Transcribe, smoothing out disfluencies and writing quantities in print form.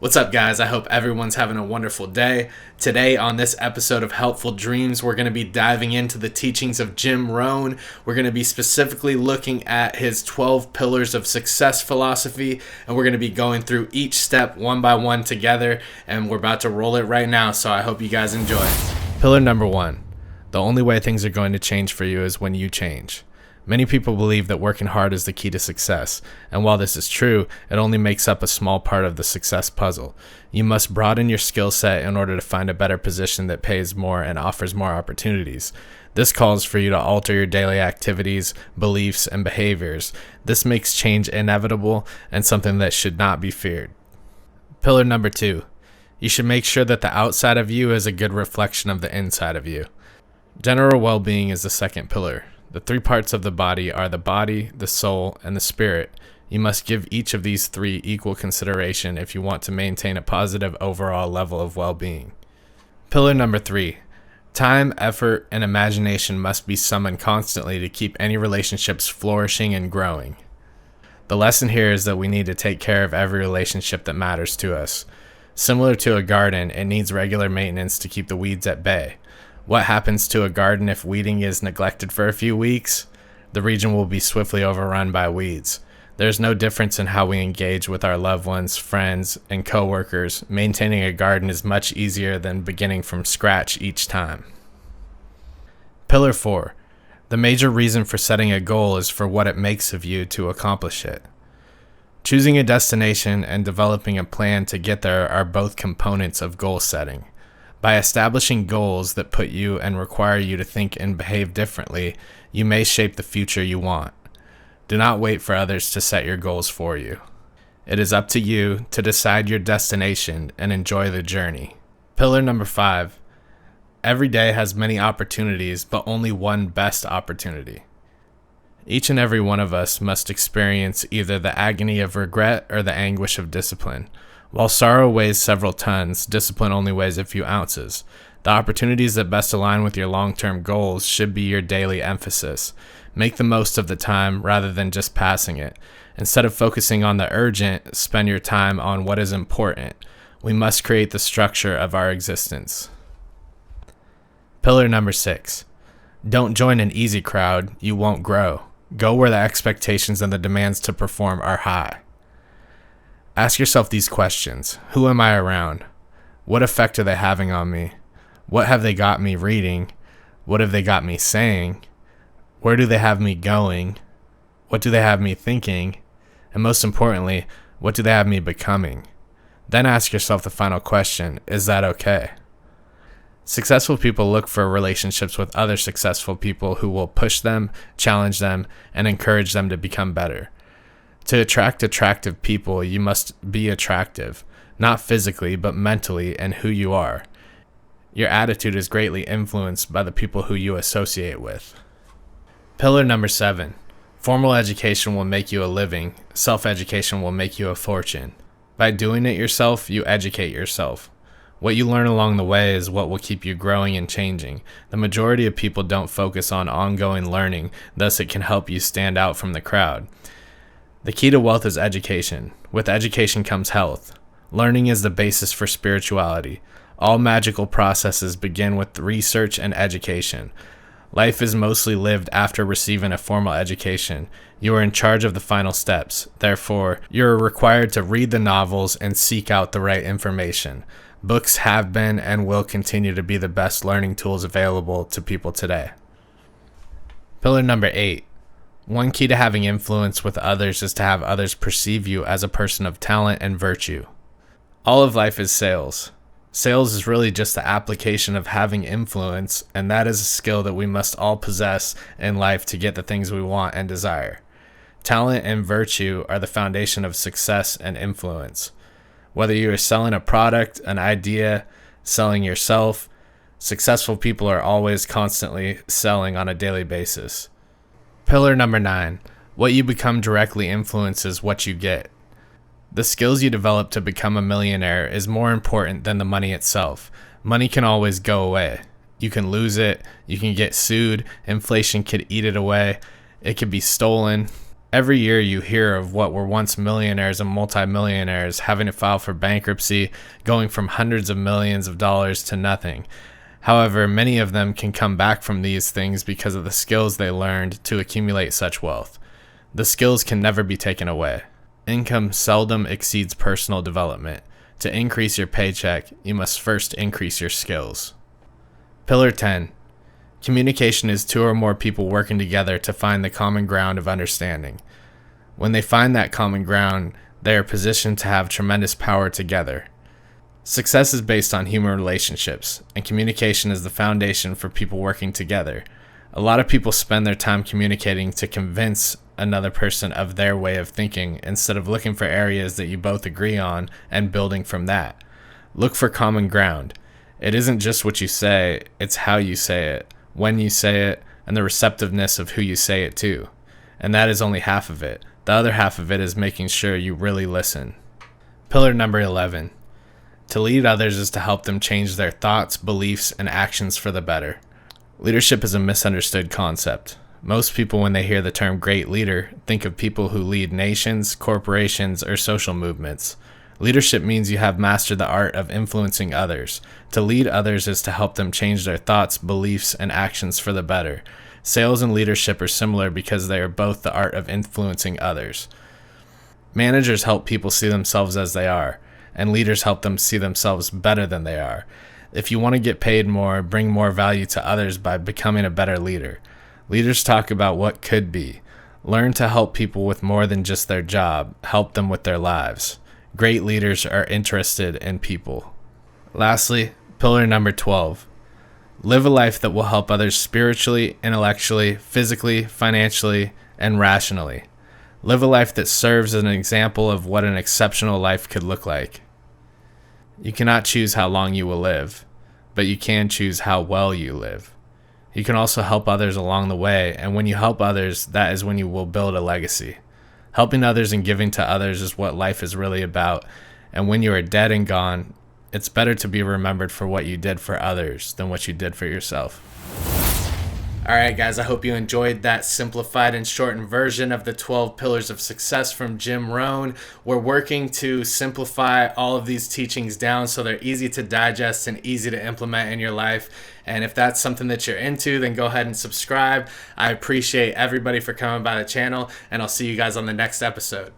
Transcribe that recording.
What's up, guys? I hope everyone's having a wonderful day. Today on this episode of Helpful Dreams, we're going to be diving into the teachings of Jim Rohn. We're going to be specifically looking at his 12 pillars of success philosophy, and we're going to be going through each step one by one together, and we're about to roll it right now, so I hope you guys enjoy. Pillar number 1. The only way things are going to change for you is when you change. Many people believe that working hard is the key to success, and while this is true, it only makes up a small part of the success puzzle. You must broaden your skill set in order to find a better position that pays more and offers more opportunities. This calls for you to alter your daily activities, beliefs, and behaviors. This makes change inevitable and something that should not be feared. Pillar number 2. You should make sure that the outside of you is a good reflection of the inside of you. General well-being is the second pillar. The 3 parts of the body are the body, the soul, and the spirit. You must give each of these 3 equal consideration if you want to maintain a positive overall level of well-being. Pillar number 3. Time, effort, and imagination must be summoned constantly to keep any relationships flourishing and growing. The lesson here is that we need to take care of every relationship that matters to us. Similar to a garden, it needs regular maintenance to keep the weeds at bay. What happens to a garden if weeding is neglected for a few weeks? The region will be swiftly overrun by weeds. There's no difference in how we engage with our loved ones, friends, and co-workers. Maintaining a garden is much easier than beginning from scratch each time. Pillar 4. The major reason for setting a goal is for what it makes of you to accomplish it. Choosing a destination and developing a plan to get there are both components of goal setting. By establishing goals that put you and require you to think and behave differently, you may shape the future you want. Do not wait for others to set your goals for you. It is up to you to decide your destination and enjoy the journey. Pillar number 5. Every day has many opportunities, but only one best opportunity. Each and every one of us must experience either the agony of regret or the anguish of discipline. While sorrow weighs several tons, discipline only weighs a few ounces. The opportunities that best align with your long-term goals should be your daily emphasis. Make the most of the time rather than just passing it. Instead of focusing on the urgent, spend your time on what is important. We must create the structure of our existence. Pillar number 6. Don't join an easy crowd. You won't grow. Go where the expectations and the demands to perform are high. Ask yourself these questions. Who am I around? What effect are they having on me? What have they got me reading? What have they got me saying? Where do they have me going? What do they have me thinking? And most importantly, what do they have me becoming? Then ask yourself the final question, is that okay? Successful people look for relationships with other successful people who will push them, challenge them, and encourage them to become better. To attract attractive people, you must be attractive, not physically, but mentally and who you are. Your attitude is greatly influenced by the people who you associate with. Pillar number 7. Formal education will make you a living. Self-education will make you a fortune. By doing it yourself, you educate yourself. What you learn along the way is what will keep you growing and changing. The majority of people don't focus on ongoing learning, thus it can help you stand out from the crowd. The key to wealth is education. With education comes health. Learning is the basis for spirituality. All magical processes begin with research and education. Life is mostly lived after receiving a formal education. You are in charge of the final steps. Therefore, you are required to read the novels and seek out the right information. Books have been and will continue to be the best learning tools available to people today. Pillar number 8. One key to having influence with others is to have others perceive you as a person of talent and virtue. All of life is sales. Sales is really just the application of having influence, and that is a skill that we must all possess in life to get the things we want and desire. Talent and virtue are the foundation of success and influence. Whether you are selling a product, an idea, selling yourself, successful people are always constantly selling on a daily basis. Pillar number 9. What you become directly influences what you get. The skills you develop to become a millionaire is more important than the money itself. Money can always go away. You can lose it, you can get sued, inflation could eat it away, it could be stolen. Every year you hear of what were once millionaires and multimillionaires having to file for bankruptcy, going from hundreds of millions of dollars to nothing. However, many of them can come back from these things because of the skills they learned to accumulate such wealth. The skills can never be taken away. Income seldom exceeds personal development. To increase your paycheck, you must first increase your skills. Pillar 10. Communication is two or more people working together to find the common ground of understanding. When they find that common ground, they are positioned to have tremendous power together. Success is based on human relationships, and communication is the foundation for people working together. A lot of people spend their time communicating to convince another person of their way of thinking instead of looking for areas that you both agree on and building from that. Look for common ground. It isn't just what you say, it's how you say it, when you say it, and the receptiveness of who you say it to. And that is only half of it. The other half of it is making sure you really listen. Pillar number 11. To lead others is to help them change their thoughts, beliefs, and actions for the better. Leadership is a misunderstood concept. Most people, when they hear the term great leader, think of people who lead nations, corporations, or social movements. Leadership means you have mastered the art of influencing others. To lead others is to help them change their thoughts, beliefs, and actions for the better. Sales and leadership are similar because they are both the art of influencing others. Managers help people see themselves as they are, and leaders help them see themselves better than they are. If you want to get paid more, bring more value to others by becoming a better leader. Leaders talk about what could be. Learn to help people with more than just their job. Help them with their lives. Great leaders are interested in people. Lastly, pillar number 12. Live a life that will help others spiritually, intellectually, physically, financially, and rationally. Live a life that serves as an example of what an exceptional life could look like. You cannot choose how long you will live, but you can choose how well you live. You can also help others along the way, and when you help others, that is when you will build a legacy. Helping others and giving to others is what life is really about, and when you are dead and gone, it's better to be remembered for what you did for others than what you did for yourself. Alright guys, I hope you enjoyed that simplified and shortened version of the 12 Pillars of Success from Jim Rohn. We're working to simplify all of these teachings down so they're easy to digest and easy to implement in your life. And if that's something that you're into, then go ahead and subscribe. I appreciate everybody for coming by the channel, and I'll see you guys on the next episode.